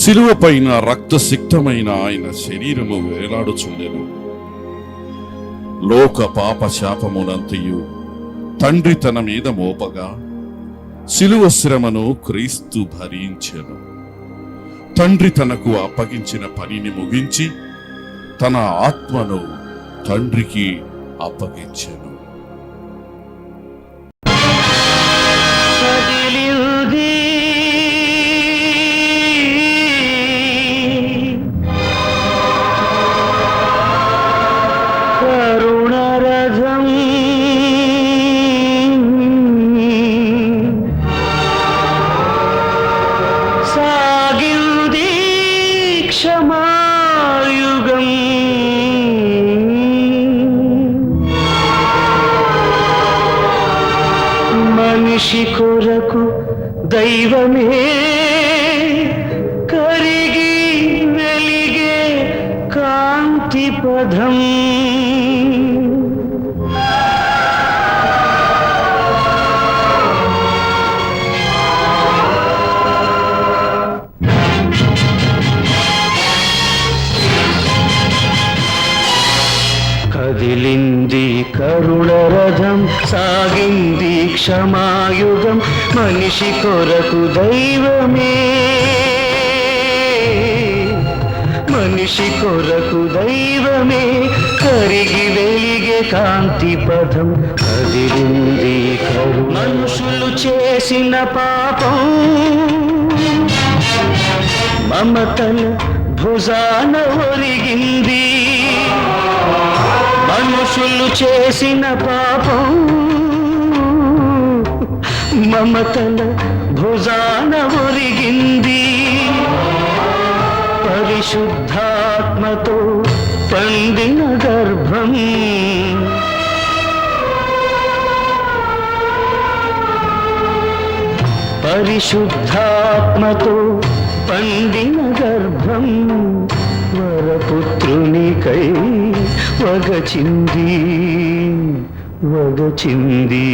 శిలువ పైన రక్తసిక్తమైన ఆయన శరీరము వేలాడుచుండెను. లోక పాప శాపమునంతయు తండ్రి తన మీద మోపగా శిలువ శ్రమను క్రీస్తు భరించెను. తండ్రి తనకు అప్పగించిన పనిని ముగించి తన ఆత్మను తండ్రికి అప్పగించెను. క్షమాయుగం మనిషి కొరకు దైవమే కరిగి వెలిగే కాంతి పదం. కదిలింది కరుణ రథం, సాగింది క్షమాయుగం, మనిషి కొరకు దైవమే, మనిషి కొరకు దైవమే కరిగి వెలిగే కాంతి పదం. కదిలింది కరుణ. మనుషులు చేసిన పాపం మమతల భుజాన ఒరిగింది, మనుషులు చేసిన పాపం మమతల భుజాన ఒరిగింది. పరిశుద్ధాత్మతో పండిన గర్భం పరిశుద్ధాత్మతో పండిన గర్భం వరపుత్రునికై వగచింది వగచింది.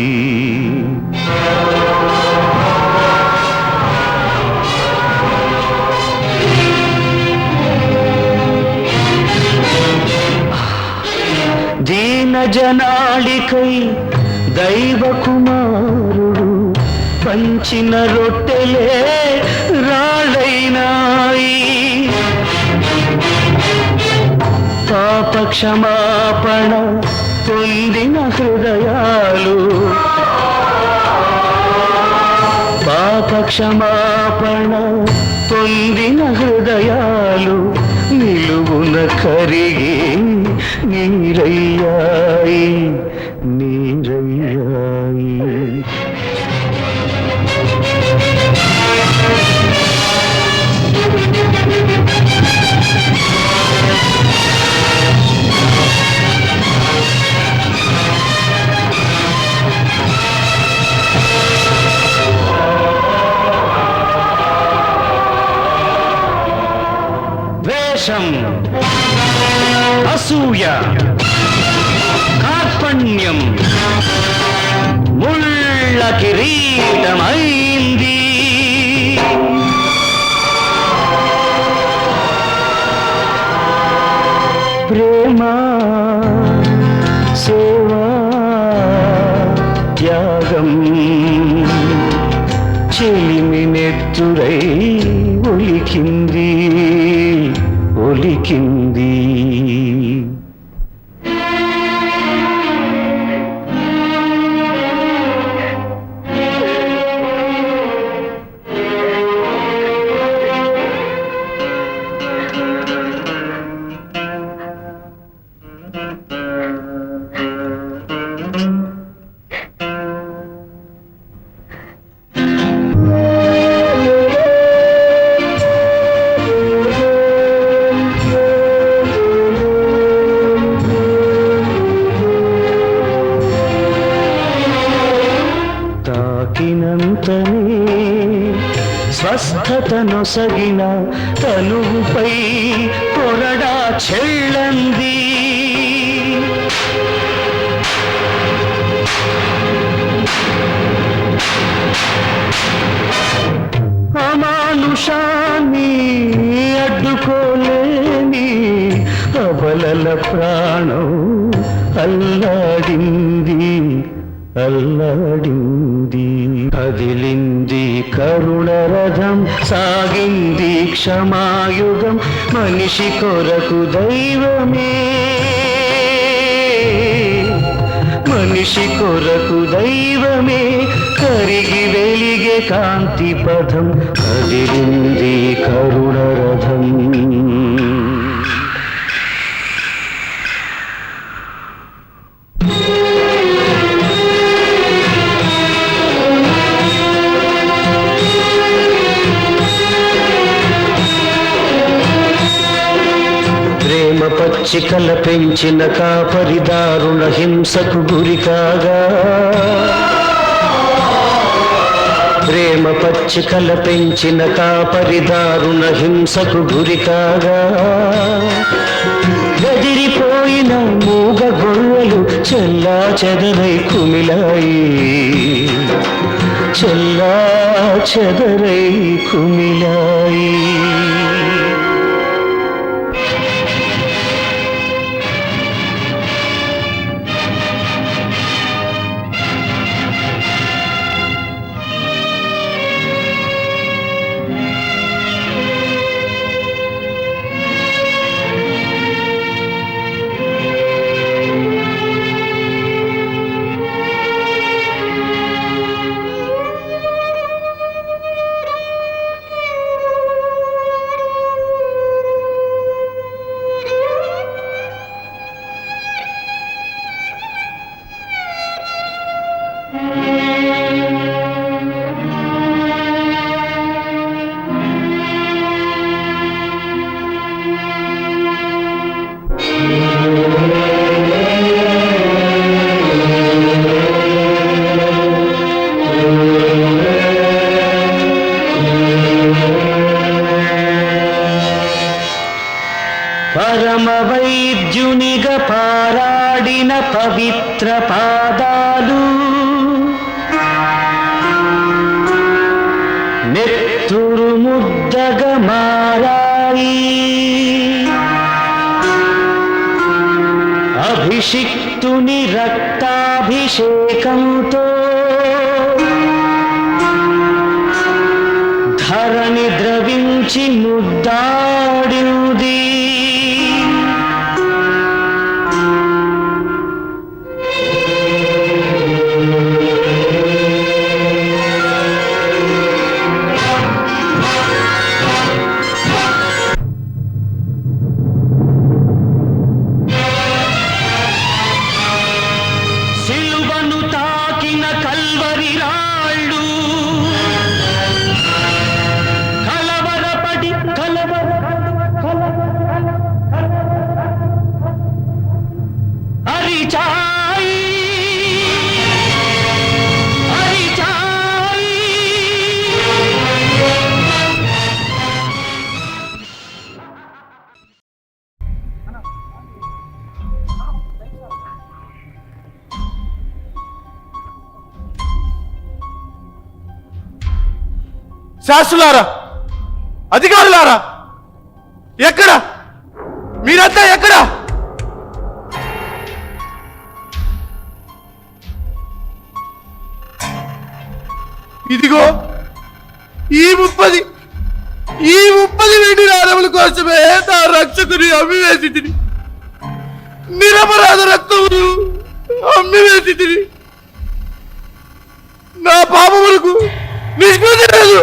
దీన జనాళికై దైవ కుమారుడు పంచిన రొట్టెలే రాళ్ళైనాయి. పాప క్షమాపణ పొందిన హృదయాలు, పాప క్షమాపణ పొందిన హృదయాలు నిలువున కరిగి నీరయ్యాయి నీరయ్యాయి. ద్వేషం, అసూయ, కార్పణ్యం ముళ్ళ కిరీటమైంది. ప్రేమ, సేవా, త్యాగం చెలిమి నెత్తురై ఒలికింది ఒలికింది. స్వస్థతనొసగిన తనువుపై కొరడా చెళ్ళంది. అమానుషాన్ని కవలల ప్రాణం అల్లాడింది అల్లాడింది. కదిలింది కరుణ రథం, సాగింది క్షమాయుగం, మనిషి కొరకు దైవమే, మనిషి కొరకు దైవమే, కరిగి వెలిగే కాంతి పథం, కదిలింది కరుణ రథం. ప్రేమ పచ్చికల పెంచిన కాపరి దారుణ హింసకు గురి కాగా, ప్రేమ పచ్చికల పెంచిన కాపరి దారుణ హింసకు గురి కాగా, గదిరిపోయిన మూగ గొర్రెలు చెల్లా చెదరై కుమిలాయి, చెల్లా చెదరై కుమిలాయి. పరమ వైద్యునిగా పారాడిన పవిత్ర పాదాలు, నెత్తురు ముద్దగా మారాయి, అభిషిక్తుని రక్తాభిషేకంతో ధరణి ద్రవించి ముద్దాడింది. సిలువను తాకిన కల్వరి రాళ్ళు కలవరపడి అరిచాయి అరిచాయి. శాస్త్రులారా, అధికారులారా, ఎక్కడ మీరంతా ఎక్కడ? ఇదిగో ఈ 30 వెండి నాణముల కోసమే నా రక్షకుని అమ్మివేసి తిని, నిరపరాధ రక్తమును అమ్మివేసి తిని, నా పాపములకు నిష్కృతి లేదు.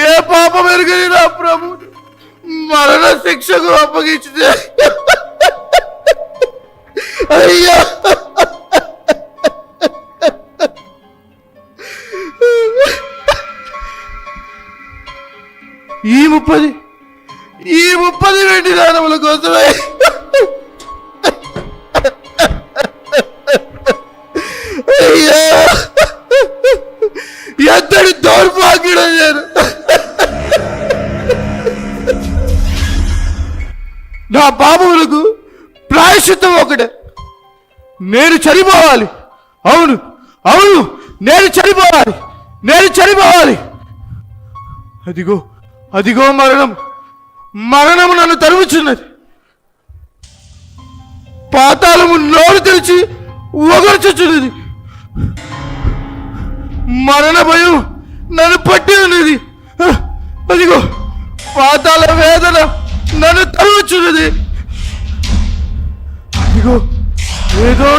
ఏ పాపం ఎరుగని నా ప్రభు మరణ శిక్షకు అప్పగించితే అయ్యా, ఈ 30 వెండి నాణముల కోసమే అయ్యా, ఎంతటి దౌర్భాగ్యుడయ్యారు. నా పాపములకు ప్రాయశ్చిత్తం ఒకటే, నేను చనిపోవాలి. అవును అవును, నేను చనిపోవాలి. అదిగో మరణం మరణము నన్ను తరుముచున్నది. పాతాళము నోరు తెరిచి ఒగర్చుచున్నది. మరణ భయం నన్ను పట్టి ఉన్నది. అదిగో పాతాళ వేదన నన్ను తరుముచున్నది. అదిగో ఏదో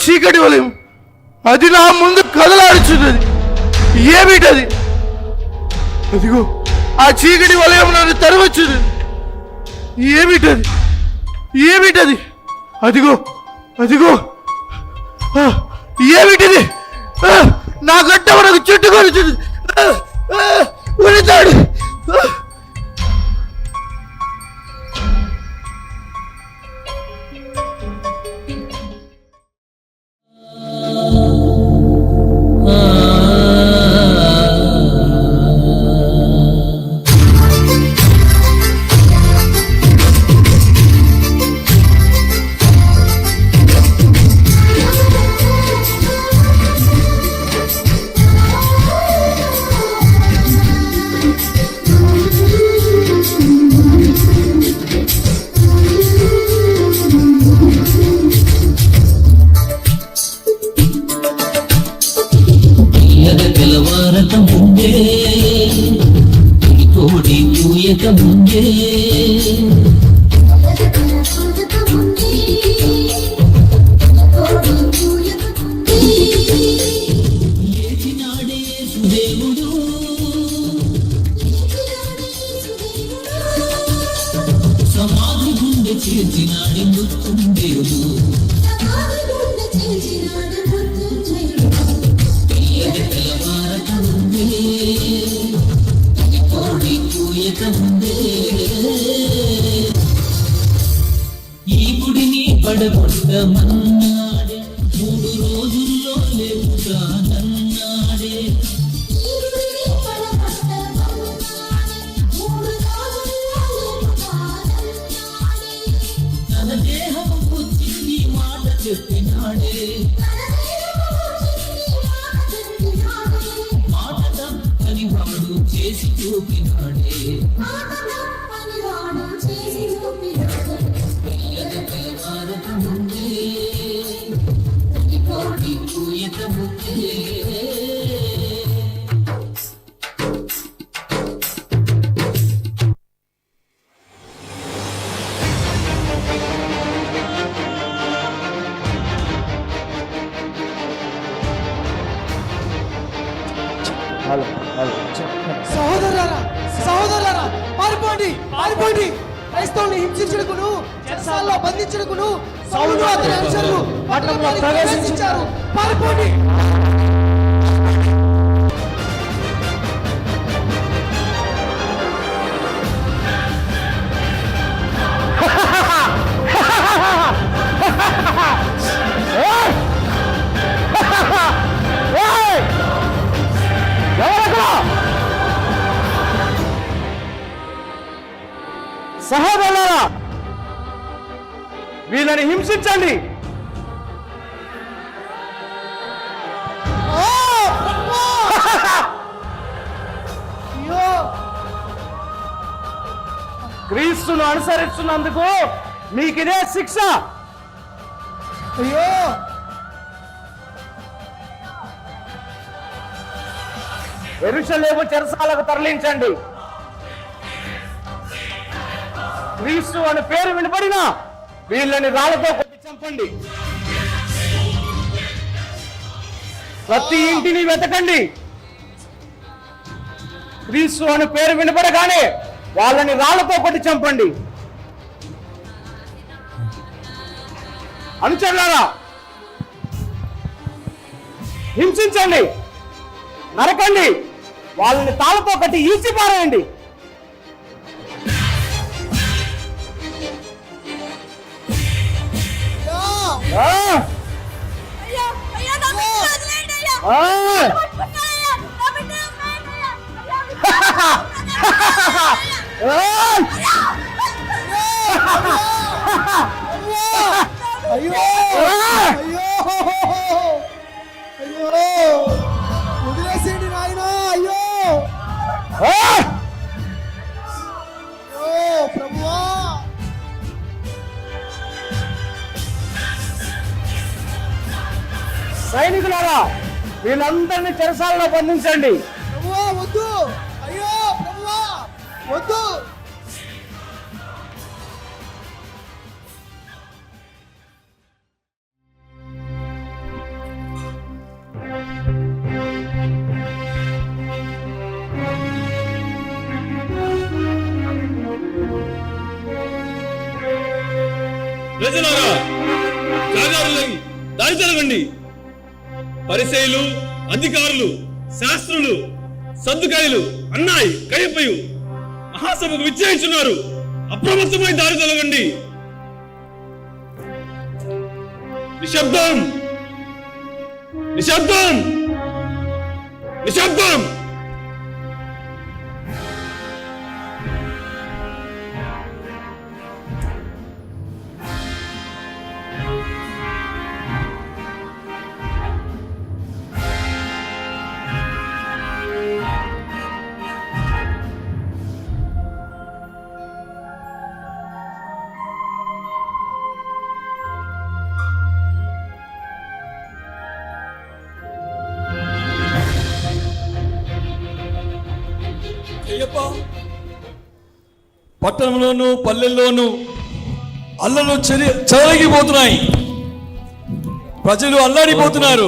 చీకటి వలె అది నా ముందు కదలాడుచున్నది. ఏమిటది? అదిగో ఆ చీకటి వలయం నన్ను తరవచ్చున్నది. ఏమిటది? అదిగో ఏమిటిది? నా గట్ట మనకు చుట్టుకొని ఉరితాడు. ఈ గుడిని పడగొట్టమన్నాడే 3 రోజుల్లో లేవుగానన్నాడే. తన దేహము పుచ్చింది మాట చెప్పినాడే. మాట తప్పని వాడు చేసి చూపినాడే. సహోదరులారా పారిపోండి క్రైస్తవుని హింసించుటకును చెరసాలలో బంధించుటకును సౌలు అతని అనుచరులు పట్టణంలో ప్రవేశించారు. పారిపోండి. సహోదరులారా వీళ్ళని హింసించండి. క్రీస్తును అనుసరిస్తున్నందుకు మీకిదే శిక్ష. అయ్యో యెరూషలేము చెరసాలకు తరలించండి. క్రీస్తు అని పేరు వినబడినా వీళ్ళని రాళ్లతో కొట్టి చంపండి. ప్రతి ఇంటిని వెతకండి. క్రీస్తు అని పేరు వినబడగానే వాళ్ళని రాళ్లతో కొట్టి చంపండి. అనుచరులారా హింసించండి, నరకండి, వాళ్ళని తాళతో కట్టి ఈడ్చి పారేయండి. వదిలేసేయండి నాయనా. అయ్యో సైనికులారా, వీళ్ళందరినీ చెరసాలలో బంధించండి. ప్రభువా వద్దు, అయ్యో ప్రభువా వద్దు. ప్రజలారా, జాగారులని దారి తొలగండి. పరిసయ్యులు, అధికారులు, శాస్త్రులు, సద్దుకాయలు, అన్నాయి కయ్యపయ్యు మహాసభకు విచ్చేయించున్నారు. అప్రమత్తమై దారి తొలగండి. నిశ్శబ్దం, నిశ్శబ్దం, నిశ్శబ్దం. పట్టణంలోను పల్లెల్లోనూ అల్లలు చెలగిపోతున్నాయి. ప్రజలు అల్లాడిపోతున్నారు.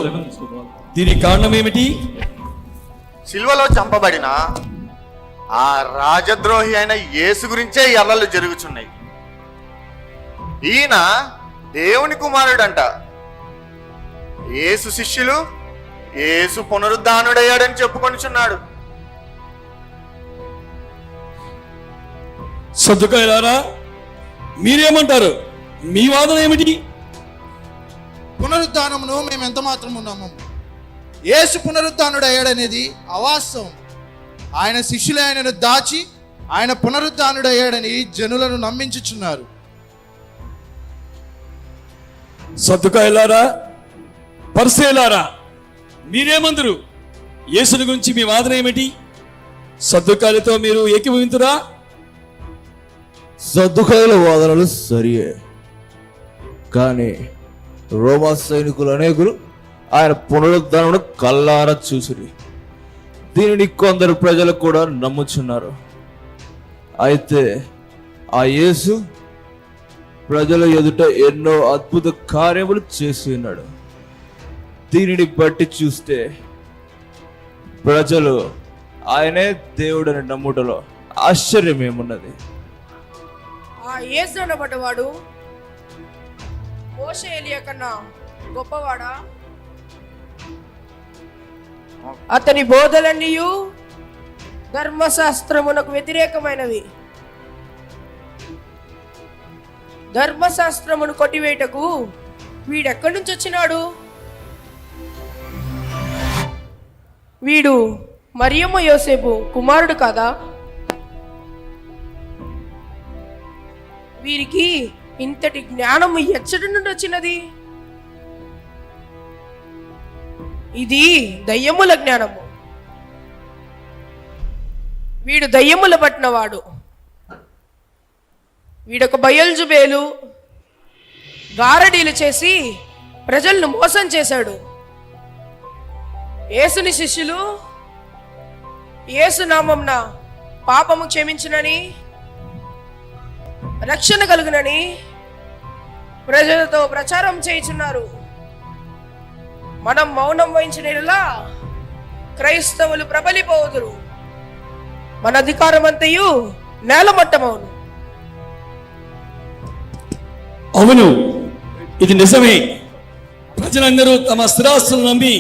దీనికి కారణం ఏమిటి? సిల్వలో చంపబడిన ఆ రాజద్రోహి అయిన యేసు గురించే ఈ అల్లలు జరుగుతున్నాయి. ఈయన దేవుని కుమారుడంట. యేసు శిష్యులు యేసు పునరుద్ధానుడయ్యాడని చెప్పుకొనిచున్నాడు. సద్దుకాయలారా, మీరేమంటారు? మీ వాదన ఏమిటి? పునరుద్ధానమును మేము ఎంత మాత్రం ఉన్నాము. యేసు పునరుద్ధానుడు అయ్యాడనేది అవాస్తవం. ఆయన శిష్యులు ఆయనను దాచి ఆయన పునరుద్ధానుడు అయ్యాడని జనులను నమ్మించుచున్నారు. సద్దుకాయలారా, పరిసయ్యులారా, మీరేమందరు? యేసుని గురించి మీ వాదన ఏమిటి? సద్దుకాయలతో మీరు ఏకీభవింతురా? సద్దుకాయల వాదనలు సరియే, కానీ రోమా సైనికులు అనేకులు ఆయన పునరుద్ధరణను కల్లారా చూసిరి. దీనిని కొందరు ప్రజలు కూడా నమ్ముచున్నారు. అయితే ఆ యేసు ప్రజల ఎదుట ఎన్నో అద్భుత కార్యములు చేసి ఉన్నాడు. దీనిని బట్టి చూస్తే ప్రజలు ఆయనే దేవుడని నమ్ముటలో ఆశ్చర్యమేమున్నది. ఆ యేసు అనబడ్డవాడు మోషే ఎలియా కన్నా గొప్పవాడా? అతని బోధలన్నీ ధర్మశాస్త్రమునకు వ్యతిరేకమైనవి. ధర్మశాస్త్రమును కొట్టివేయటకు వీడెక్కడి నుంచి వచ్చినాడు? వీడు మరియమ్మ యోసేపు కుమారుడు కాదా? వీరికి ఇంతటి జ్ఞానము ఎచ్చటి నుండి వచ్చినది? ఇది దయ్యముల జ్ఞానము. వీడు దయ్యముల పట్టినవాడు. వీడొక బయల్జుబేలు, గారడీలు చేసి ప్రజలను మోసం చేశాడు. యేసుని శిష్యులు యేసు నామమున పాపము క్షమించునని, రక్షణ కలుగునని ప్రజలతో ప్రచారం చేయుచున్నారు. మనం మౌనం వహించినలా క్రైస్తవులు ప్రబలిపోదురు. మన అధికారం అంతయు నేలమట్టమవును. అవును, ఇది నిజమే. ప్రజలందరూ తమ స్థిరాస్తులను నమ్మి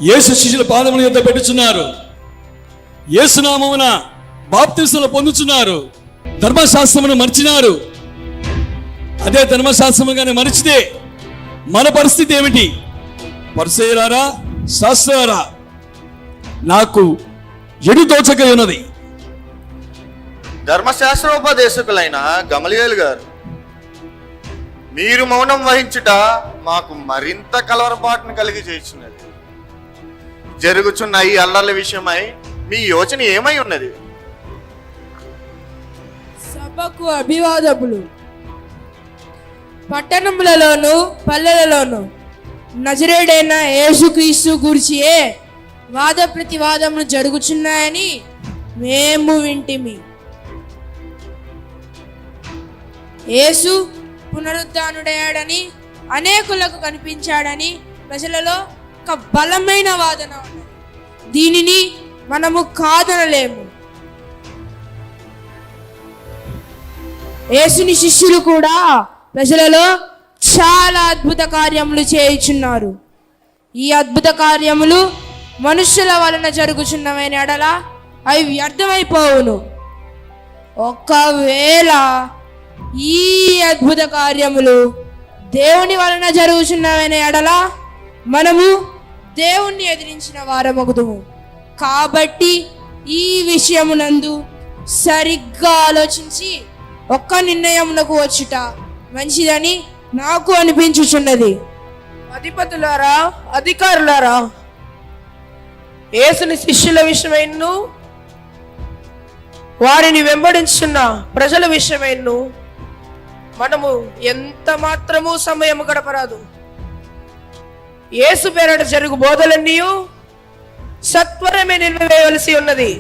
యేసు శిష్యుల పాదముల యొద్ద పెట్టుచున్నారు. యేసు నామమున బాప్తిస్మలు పొందుచున్నారు. ధర్మశాస్త్రమును మర్చినారు. అదే ధర్మశాస్త్రముగానే మరిచితే మన పరిస్థితి ఏమిటి? పరిసయ్యులారా, శాస్త్రులారా, నాకు ఎడు తోచక ఉన్నది. ధర్మశాస్త్రోపదేశకులైన గమలియేలు గారు, మీరు మౌనం వహించుట మాకు మరింత కలవరపాటును కలిగి చేస్తున్నది. జరుగుచున్న ఈ అల్లర్ల విషయమై మీ యోచన ఏమై ఉన్నది? సభకు అభివాదములు. పట్టణములలోను పల్లెలలోను నజరేయుడైన యేసుక్రీస్తు గురించియే వాద ప్రతివాదములు జరుగుచున్నాయని మేము వింటిమి. యేసు పునరుద్ధానుడయ్యాడని అనేకులకు కనిపించాడని ప్రజలలో ఒక బలమైన వాదన ఉన్నది. దీనిని మనము కాదనలేము. యేసుని శిష్యులు కూడా ప్రజలలో చాలా అద్భుత కార్యములు చేయుచున్నారు. ఈ అద్భుత కార్యములు మనుషుల వలన జరుగుచున్నవైన ఎడల అవి వ్యర్థమైపోవును. ఒకవేళ ఈ అద్భుత కార్యములు దేవుని వలన జరుగుచున్నవైన ఎడల మనము దేవుణ్ణి ఎదిరించిన వారమగుదుము. కాబట్టి ఈ విషయమునందు సరిగ్గా ఆలోచించి ఒక్క నిర్ణయమునకు వచ్చుట మంచిదని నాకు అనిపించుచున్నది. అధిపతులారా, అధికారులారా, యేసుని శిష్యుల విషయమైనను వారిని వెంబడించున్న ప్రజల విషయమైనను మనము ఎంత మాత్రము సమయం గడపరాదు. యేసు పేరట జరుగు బోధలన్నీ సత్వరమే నిలిపివేయవలసి ఉన్నది.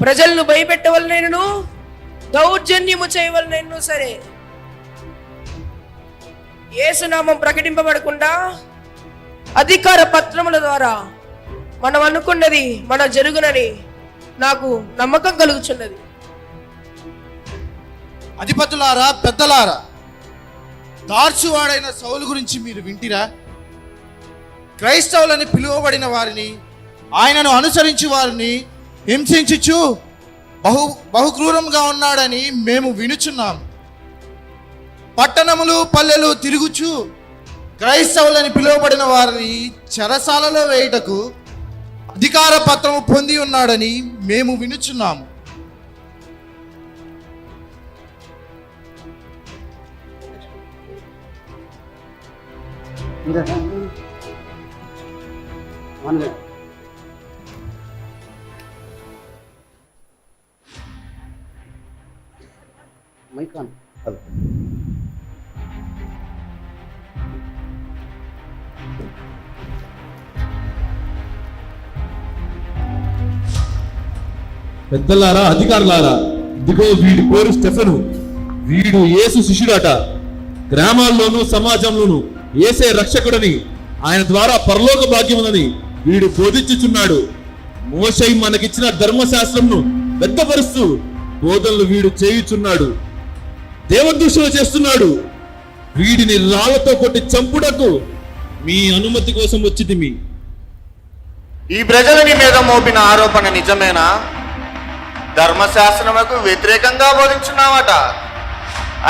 ప్రజలను భయపెట్టవలనైనను దౌర్జన్యము చేయవలనైనను సరే, యేసునామం ప్రకటింపబడకుండా అధికార పత్రముల ద్వారా మనం అనుకున్నది మన జరుగునని నాకు నమ్మకం కలుగుచున్నది. అధిపతులారా, పెద్దలారా, దార్చువాడైన సౌలు గురించి మీరు వింటిరా? క్రైస్తవులని పిలువబడిన వారిని, ఆయనను అనుసరించి వారిని హింసించుచు బహుక్రూరంగా ఉన్నాడని మేము వినుచున్నాం. పట్టణములు పల్లెలు తిరుగుచు క్రైస్తవులని పిలువబడిన వారిని చెరసాలలో వేయుటకు అధికార పత్రము పొంది ఉన్నాడని మేము వినుచున్నాము. పెద్దలారా, అధికారులారా, ఇదిగో వీడి పేరు స్టెఫెను. వీడు యేసు శిష్యుడట. గ్రామాల్లోనూ సమాజంలోనూ యేసే రక్షకుడని, ఆయన ద్వారా పరలోక భాగ్యమునని వీడు బోధించుచున్నాడు. మోషే మనకిచ్చిన ధర్మశాస్త్రంను వ్యర్థపరుస్తూ బోధనలు వీడు చేయుచున్నాడు. దేవదూషణ చేస్తున్నాడు. వీడిని రాళ్లతో కొట్టి చంపుటకు మీ అనుమతి కోసం వచ్చితిమి. ఈ ప్రజలని మీద మోపిన ఆరోపణ నిజమేనా? ధర్మశాస్త్రముకు వ్యతిరేకంగా బోధించున్నావట.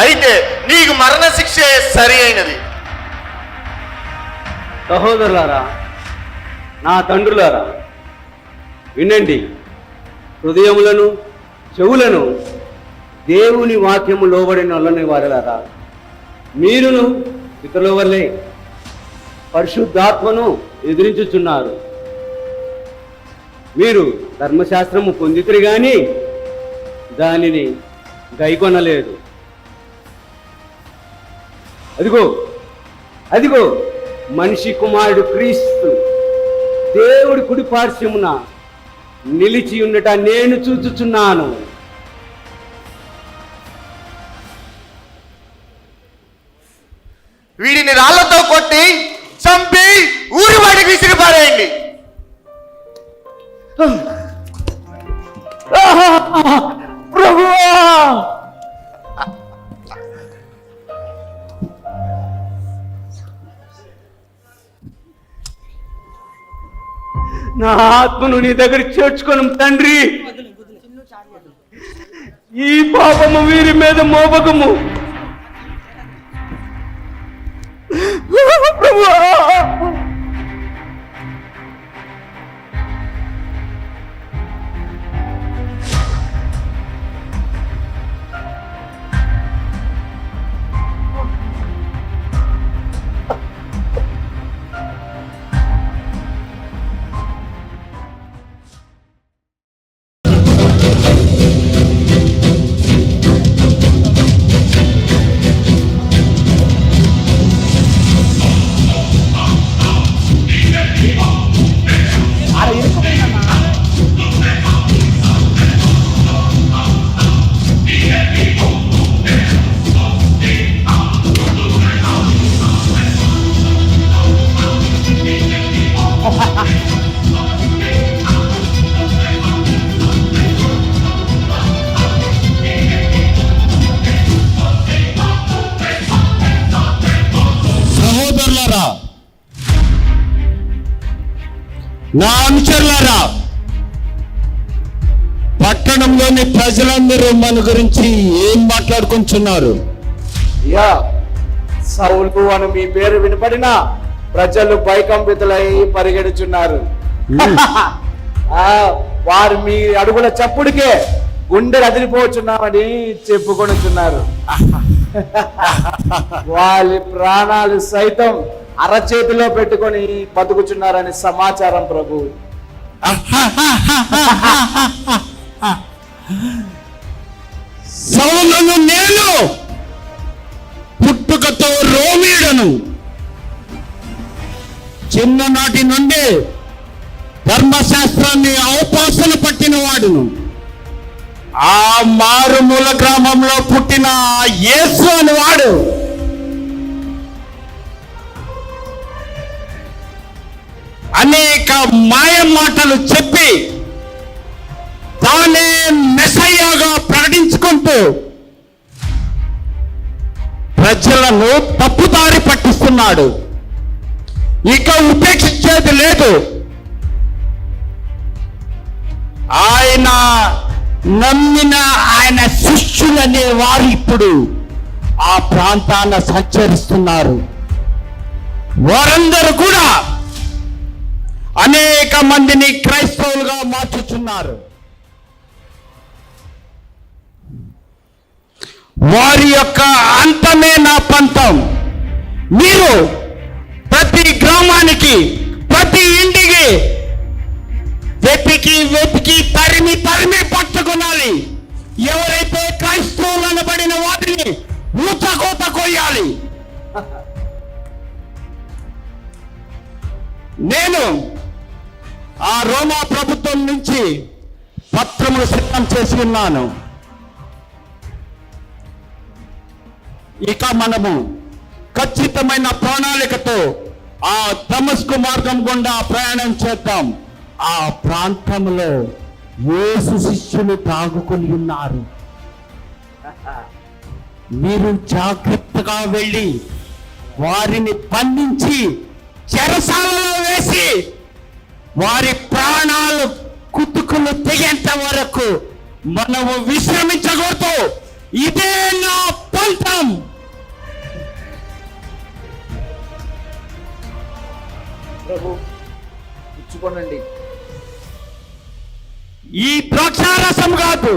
అయితే నీకు మరణ శిక్షే సరి అయినది. సహోదరులారా, నా తండ్రులారా, వినండి. హృదయములను చెవులను దేవుని వాక్యము లోబడిన వాళ్ళని వారలారా, మీరును ఇతరుల వల్లే పరిశుద్ధాత్మను ఎదిరించుచున్నారు. మీరు ధర్మశాస్త్రము పొందితురు గాని దానిని గైకొనలేదు. అదిగో అదిగో మనిషి కుమారుడు క్రీస్తు దేవుడి కుడి పార్శ్వమున నిలిచి ఉండట నేను చూచుచున్నాను. వీడిని రాళ్లతో కొట్టి చంపి ఊరి బయటకు విసిరి పారేయండి. ప్రభువా, నా ఆత్మను నీ దగ్గర చేర్చుకోను తండ్రి. ఈ పాపము వీరి మీద మోపకము ప్రభువా. నా అనుచరులారా, పట్టణంలోని ప్రజలందరూ మన గురించి ఏం మాట్లాడుకుంటున్నారు? యా, సౌలు అని మీ పేరు వినపడినా ప్రజలు భయకంపితులై పరిగెడుచున్నారు. వారు మీ అడుగుల చప్పుడికే గుండెలు అదిరిపోచున్నామని చెప్పుకొనుచున్నారు. వాళ్ళ ప్రాణాలు సైతం అరచేతిలో పెట్టుకొని బతుకుచున్నారని సమాచారం ప్రభు. సౌలును నేను పుట్టుకతో రోమీయుడను. చిన్ననాటి నుండి ధర్మశాస్త్రాన్ని ఔపాసన పట్టిన వాడును. ఆ మారుమూల గ్రామంలో పుట్టిన యేసు అని వాడు అనేక మాయ మాటలు చెప్పి తానే మెస్సయ్యగా ప్రకటించుకుంటూ ప్రజలను తప్పుదారి పట్టిస్తున్నాడు. ఇక ఉపేక్షించేది లేదు. ఆయన నమ్మిన ఆయన శిష్యులనే వారు ఇప్పుడు ఆ ప్రాంతాన సంచరిస్తున్నారు. వారందరూ కూడా అనేక మందిని క్రైస్తవులుగా మార్చుచున్నారు. వారి యొక్క అంతమే నా పంతం. మీరు ప్రతి గ్రామానికి, ప్రతి ఇంటికి వెతికి తరిమి పట్టుకునాలి. ఎవరైతే క్రైస్తవులు అనబడిన వాటిని ఊచకోత కొయ్యాలి. నేను ఆ రోమా ప్రభుత్వం నుంచి పత్రములు సిద్ధం చేసి ఉన్నాను. ఇక మనము ఖచ్చితమైన ప్రణాళికతో ఆ దమస్కు మార్గం గుండా ప్రయాణం చేద్దాం. ఆ ప్రాంతంలో యేసు శిష్యులు తాగుకొని ఉన్నారు. మీరు జాగ్రత్తగా వెళ్ళి వారిని బంధించి చెరసాలలో వేసి వారి ప్రాణాలు కుతుకులు తెగేంత వరకు మనము విశ్రమించకూడదు. ఇదే నా పంతం. ప్రభు, ఇచ్చుకోనండి. ఈ ద్రాక్షారసం కాదు,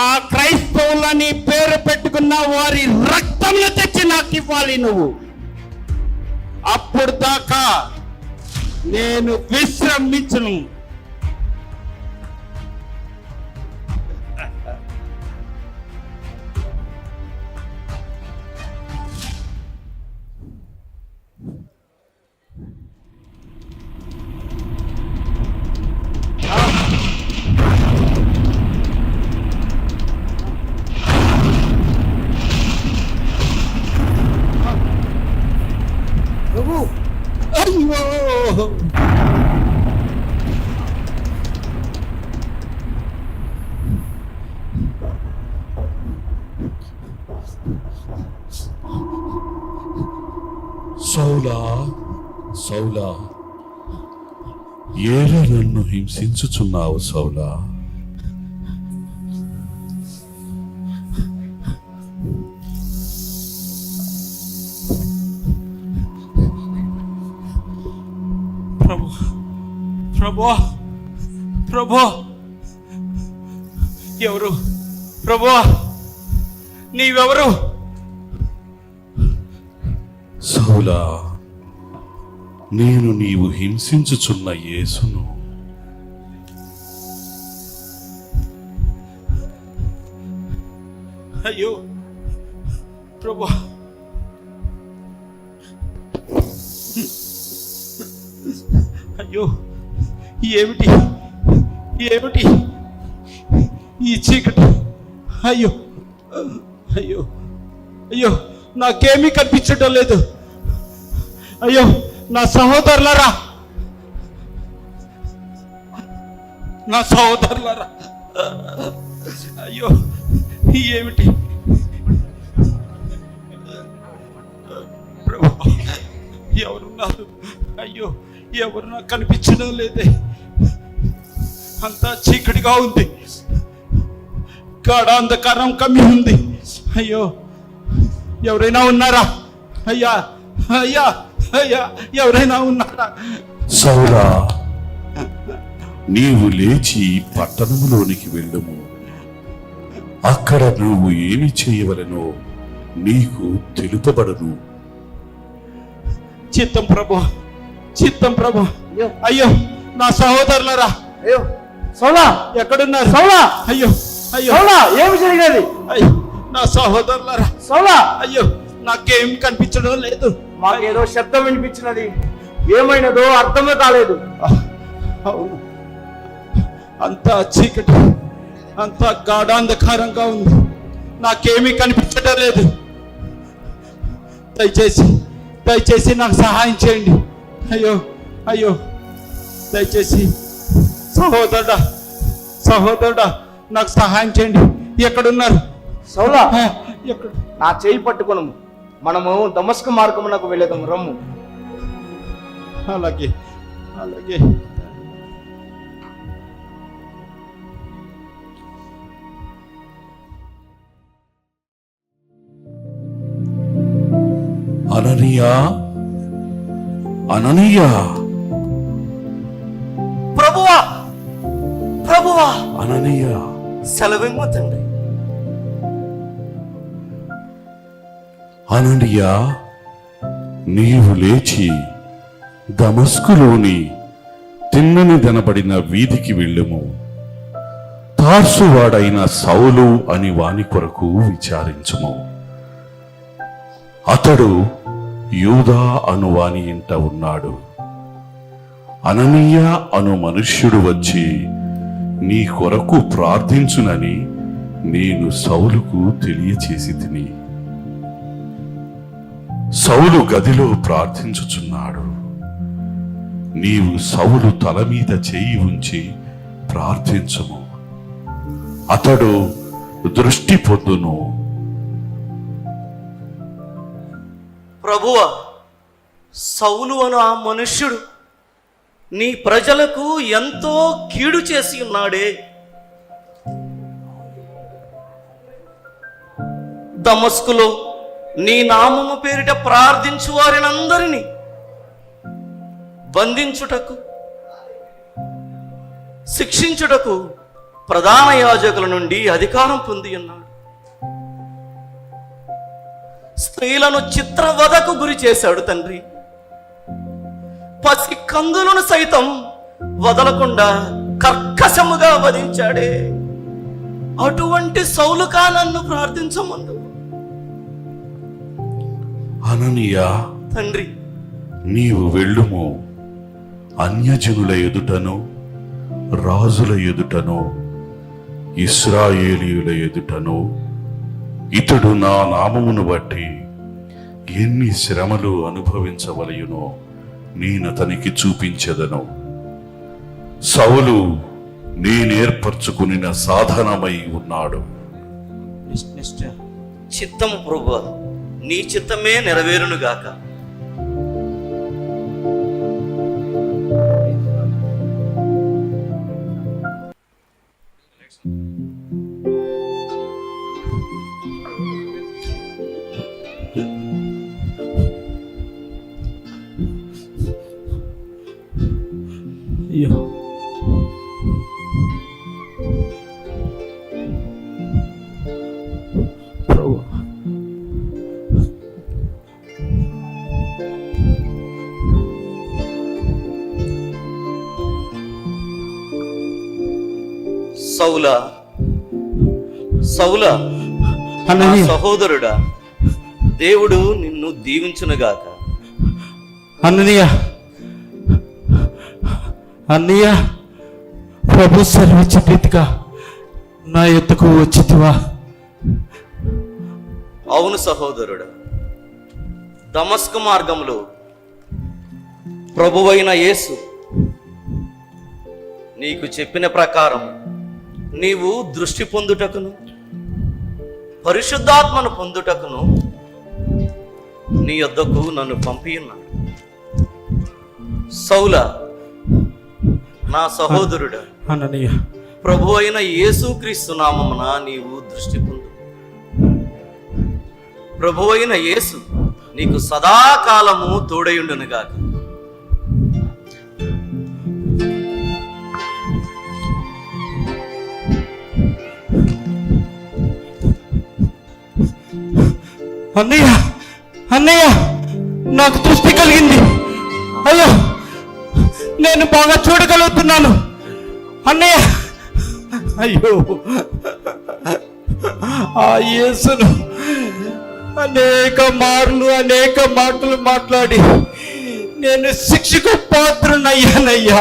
ఆ క్రైస్తవులని పేరు పెట్టుకున్న వారి రక్తంలో తెచ్చి నాకు ఇవ్వాలి నువ్వు. అప్పుడు దాకా నేను విశ్రమించను. అయ్యో, సౌలా, సౌలా, ఏలా నన్ను హింసించుచున్నావు సౌలా? ప్రభు, ప్రభు, ఎవరు? ప్రభు, నీవెవరు? సౌలా, నేను నీవు హింసించుచున్న యేసును. అయ్యో ప్రభు, అయ్యో, ఏమిటి ఏమిటి ఈ చీకటి? అయ్యో అయ్యో అయ్యో, నాకేమీ కనిపించటం లేదు. అయ్యో నా సహోదరులారా, నా సహోదరులారా, అయ్యో ఏమిటి? ప్రభు, ఎవరున్నారు? అయ్యో ఎవరు నాకు కనిపించడం లేదే. అంతా చీకటిగా ఉంది, గాఢాంధకారం కమ్మి ఉంది. అయ్యో, ఎవరైనా ఉన్నారా? అయ్యా అయ్యా అయ్యా, ఎవరైనా ఉన్నారా? సౌలా, నీవు లేచి పట్టణములోనికి వెళ్ళుము. అక్కడ నువ్వు ఏమి చేయవలెనో నీకు తెలుపబడును. చిత్తం ప్రభు, చిత్తం ప్రభు. అయ్యో నా సహోదరులరా, అయ్యో సౌలా, ఎక్కడున్నారు? సౌలా, అయ్యో అయ్యో, సౌలా, ఏమి జరిగినది? అయ్యో నా సహోదరులరా, సౌలా, అయ్యో నాకేం కనిపించడం లేదు. మాకేదో శబ్దం వినిపించినది, ఏమైనదో అర్థమే కాలేదు. అవును, అంతా చీకటి, అంతా గాఢాంధకారంగా ఉంది, నాకేమీ కనిపించడం లేదు. దయచేసి దయచేసి నాకు సహాయం చేయండి. అయ్యో అయ్యో, దయచేసి సహోదరుడా, సహోదరుడా, నాకు సహాయం చేయండి. ఎక్కడున్నారు? సౌలా, ఎక్కడ? నా చేయి పట్టుకొను, మనము దమస్కు మార్గమునకు వెళ్ళేదాం, రమ్ము. అలాగే అలాగే. అననీయా, అననీయా, ప్రభువా, ప్రభువా, అననీయా, సెలవిమ్ము తండ్రి. అననీయా, నీవు లేచి దమస్కులోని తిన్నని దనబడిన వీధికి వెళ్ళుము. తార్సువాడైన సౌలు అని వాని కొరకు విచారించుము. అతడు యూదా అను వాని ఇంట ఉన్నాడు. అననీయ అను మనుష్యుడు వచ్చి నీ కొరకు ప్రార్థించునని నేను సౌలుకు తెలియచేసి తిని. సౌలు గదిలో ప్రార్థించుచున్నాడు. నీవు సౌలు తల మీద చేయి ఉంచి ప్రార్థించుము, అతడు దృష్టి పొందును. ప్రభువా, సౌలు అను ఆ మనుష్యుడు నీ ప్రజలకు ఎంతో కీడు చేసి ఉన్నాడే. దమస్కులో నీ నామము పేరిట ప్రార్థించు వారినందరినీ బంధించుటకు, శిక్షించుటకు ప్రధాన యాజకుల నుండి అధికారం పొంది ఉన్నాడు. స్త్రీలను చిత్రవధకు గురి చేశాడు తండ్రి. పసి కందులను సైతం వదలకుండా కర్కశముగా వధించాడే. అటువంటి సౌలుకా నన్ను ప్రార్థించమందు. అననీయా, తండ్రి, నీవు వెళ్ళుము. అన్యజనుల ఎదుటను రాజుల ఎదుటను ఇశ్రాయేలీయుల ఎదుటను ఇతడు నా నామమును బట్టి ఎన్ని శ్రమలు అనుభవించవలయునో నేనతనికి చూపించెదను. సౌలు నేనేర్పరచుకునిన సాధనమై ఉన్నాడు. చిత్తము ప్రభువా, నీ చిత్తమే నెరవేరునుగాక. అయ్యో, ప్రభు, సౌలా, సౌలా, నా సహోదరుడా, దేవుడు నిన్ను దీవించునుగాక. అన్నయ్య, అన్నయ్య, ప్రభు సెలవిచ్చే రీతిగా నా ఎత్తుకు వచ్చితివా? అవును సహోదరుడా, దమస్కు మార్గంలో ప్రభువైన యేసు నీకు చెప్పిన ప్రకారం నీవు దృష్టి పొందుటకును పరిశుద్ధాత్మను పొందుటకును నీ యొద్దకు నన్ను పంపి ఉన్నాడు. సౌల, నా సహోదరుడు, అననీయ ప్రభు అయిన యేసుక్రీస్తు నామమున నీవు దృష్టి పొందు. ప్రభు అయిన యేసు నీకు సదాకాలము తోడయుండునుగాక. అన్నయ్య, అన్నయ్య, నాకు దృష్టి కలిగింది. అయ్యో, నేను బాగా చూడగలుగుతున్నాను అన్నయ్య. అయ్యో, ఆ యేసును అనేక మాటలు మాట్లాడి నేను శిక్షకు పాత్రునయ్యానయ్యా.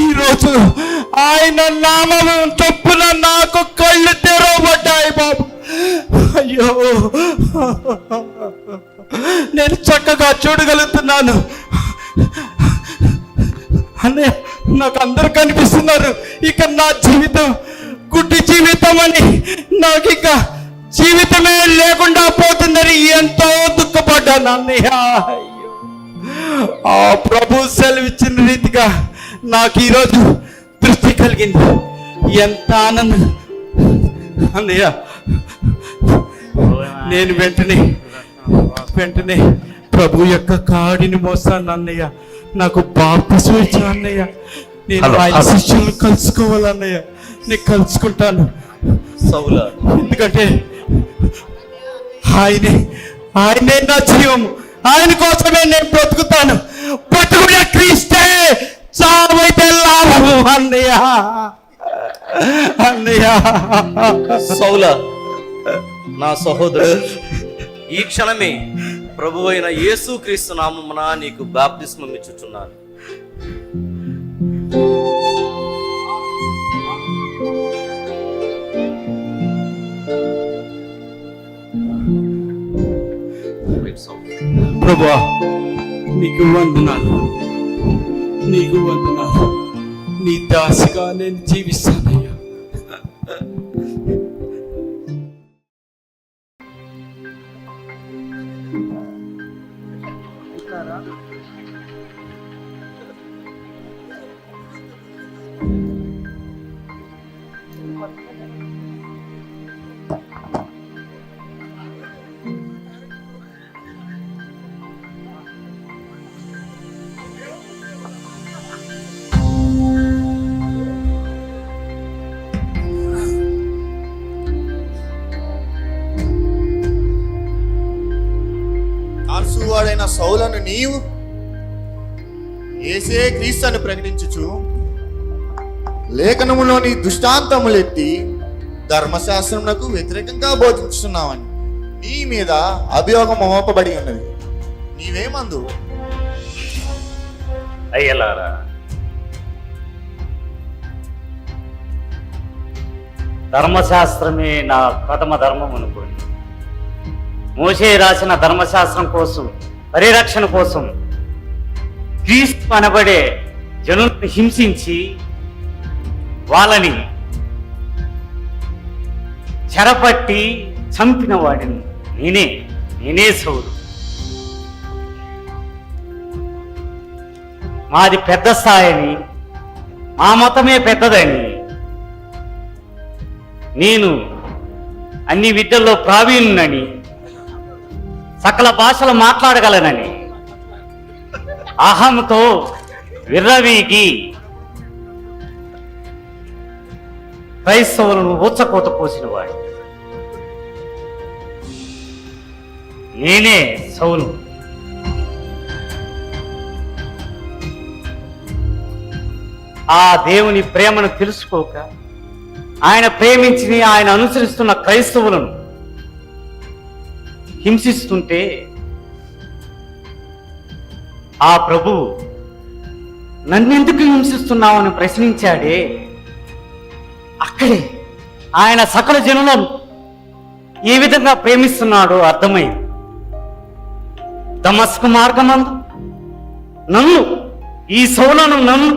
ఈరోజు ఆయన నామము చొప్పున నాకు కళ్ళు తెరవబడ్డాయి బాబు. అయ్యో, నేను చక్కగా చూడగలుగుతున్నాను అన్నయ్య. నాకు అందరూ కనిపిస్తున్నారు. ఇక నా జీవితం గుడ్డి జీవితం అని, నాకు ఇక జీవితమే లేకుండా పోతుందని ఎంతో దుఃఖపడ్డాను అన్నయ్య. అయ్యో, ఆ ప్రభు సెలవిచ్చిన రీతిగా నాకు ఈరోజు దృష్టి కలిగింది. ఎంత ఆనందం అన్నయ్య. నేను వెంటనే ప్రభు యొక్క కాడిని మోస్తాను అన్నయ్య. నాకు బాప్తిసం ఇచ్చిన అన్నయ్య. నేను ఆయన శిష్యులను కలుసుకోవాలన్నయ్య. నేను కలుసుకుంటాను సౌల, ఎందుకంటే ఆయనే నా జీవము. ఆయన కోసమే నేను బ్రతుకుతాను. బ్రతుకునే క్రీస్తే, చావైతే లాభము అన్నయ్య. అన్నయ్య, సౌల, నా సహోదరుడు, ఈ క్షణమే ప్రభు అయిన యేసుక్రీస్తు నామమున నీకు బాప్తిస్మం ఇచ్చుచున్నాను. ప్రభువా, నీకు వందనాలు. నీ దాసిగా నేను జీవిస్తానయ్యా. తార్సువాడైన సౌలను నీవు యేసే క్రీస్తును ప్రకటించుచు లేఖనములోని దుష్టాంతములెత్తి ధర్మశాస్త్రమునకు వ్యతిరేకంగా బోధించుతున్నావని నీ మీద అభియోగం మోపబడి ఉన్నది. నీవేమందు? అయ్యలారా, ధర్మశాస్త్రమే నా ప్రథమ ధర్మం అనుకోని మోషే రాసిన ధర్మశాస్త్రం కోసం, పరిరక్షణ కోసం క్రీస్తు అనబడే జనులను హింసించి వాళ్ళని చెరపట్టి చంపిన వాడిని నేనే సౌలు. మాది పెద్ద స్థాయిని, మా మతమే పెద్దదని, నేను అన్ని విద్యల్లో ప్రావీణ్యునని, సకల భాషలు మాట్లాడగలనని అహంతో విర్రవీగి క్రైస్తవులను ఊచకోత పోసిన వాడు నేనే సౌలు. ఆ దేవుని ప్రేమను తెలుసుకోక ఆయన ప్రేమించి ఆయన అనుసరిస్తున్న క్రైస్తవులను హింసిస్తుంటే ఆ ప్రభువు నన్నెందుకు హింసిస్తున్నావని ప్రశ్నించాడే. అక్కడే ఆయన సకల జనులను ఏ విధంగా ప్రేమిస్తున్నాడో అర్థమైంది. దమస్కు మార్గమందు ఈ సౌలను నన్ను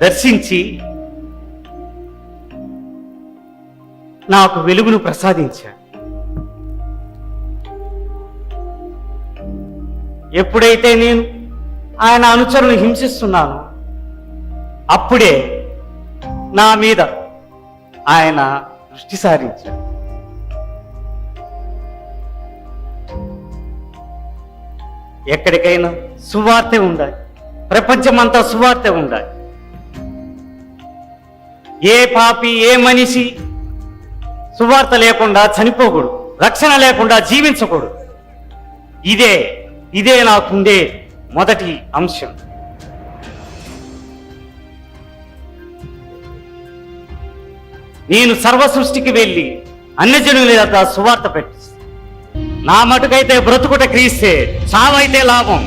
దర్శించి నాకు వెలుగును ప్రసాదించాడు. ఎప్పుడైతే నేను ఆయన అనుచరులను హింసిస్తున్నానో అప్పుడే నా మీద ఆయన దృష్టి సారించాడు. ఎక్కడికైనా సువార్తె ఉండాలి, ప్రపంచమంతా సువార్తె ఉండాలి. ఏ పాపి ఏ మనిషి సువార్త లేకుండా చనిపోకూడదు, రక్షణ లేకుండా జీవించకూడదు. ఇదే నాకుండే మొదటి అంశం. నేను సర్వ సృష్టికి వెళ్ళి అన్యజనుల యొక్క సువార్త పెట్టి, నా మటుకైతే బ్రతుకుట క్రీస్తే, చావైతే లాభం.